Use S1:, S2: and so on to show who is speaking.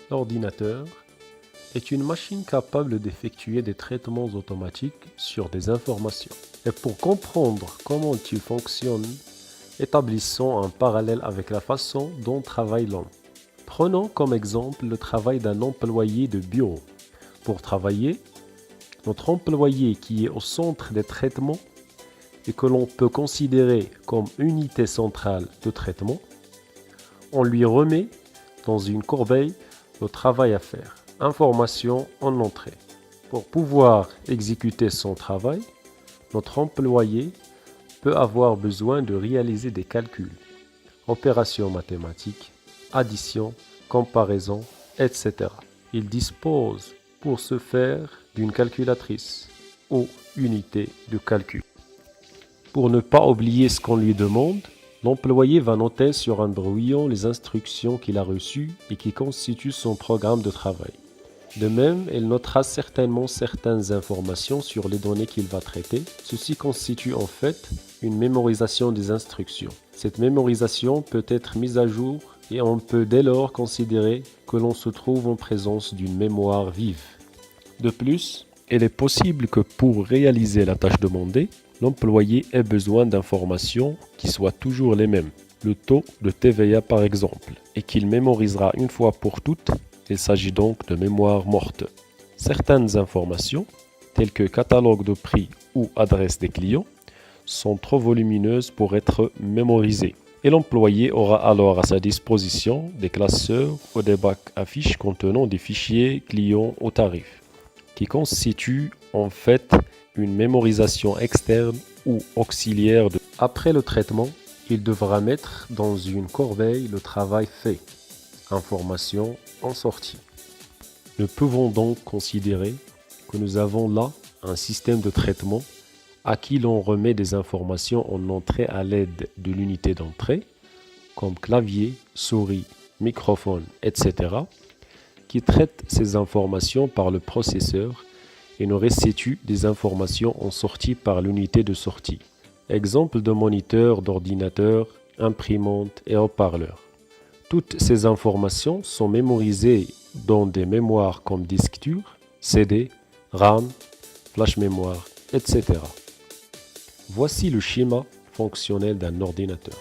S1: L'ordinateur est une machine capable d'effectuer des traitements automatiques sur des informations. Et pour comprendre comment il fonctionne, établissons un parallèle avec la façon dont travaille l'homme. Prenons comme exemple le travail d'un employé de bureau. Pour travailler, notre employé qui est au centre des traitements et que l'on peut considérer comme unité centrale de traitement, on lui remet dans une corbeille le travail à faire. Information en entrée. Pour pouvoir exécuter son travail, notre employé peut avoir besoin de réaliser des calculs, opérations mathématiques, addition, comparaison, etc. Il dispose pour ce faire d'une calculatrice ou unité de calcul. Pour ne pas oublier ce qu'on lui demande, l'employé va noter sur un brouillon les instructions qu'il a reçues et qui constituent son programme de travail. De même, il notera certainement certaines informations sur les données qu'il va traiter. Ceci constitue en fait une mémorisation des instructions. Cette mémorisation peut être mise à jour et on peut dès lors considérer que l'on se trouve en présence d'une mémoire vive. De plus, il est possible que pour réaliser la tâche demandée, l'employé ait besoin d'informations qui soient toujours les mêmes, le taux de TVA par exemple, et qu'il mémorisera une fois pour toutes. Il s'agit donc de mémoire morte. Certaines informations, telles que catalogue de prix ou adresse des clients, sont trop volumineuses pour être mémorisées. Et l'employé aura alors à sa disposition des classeurs ou des bacs à fiches contenant des fichiers clients au tarif, qui constituent en fait une mémorisation externe ou auxiliaire. Après le traitement, il devra mettre dans une corbeille le travail fait. Information en sortie. Nous pouvons donc considérer que nous avons là un système de traitement à qui l'on remet des informations en entrée à l'aide de l'unité d'entrée, comme clavier, souris, microphone, etc., qui traite ces informations par le processeur et nous restitue des informations en sortie par l'unité de sortie. Exemple de moniteur, d'ordinateur, imprimante et haut-parleur. Toutes ces informations sont mémorisées dans des mémoires comme disque dur, CD, RAM, flash mémoire, etc. Voici le schéma fonctionnel d'un ordinateur.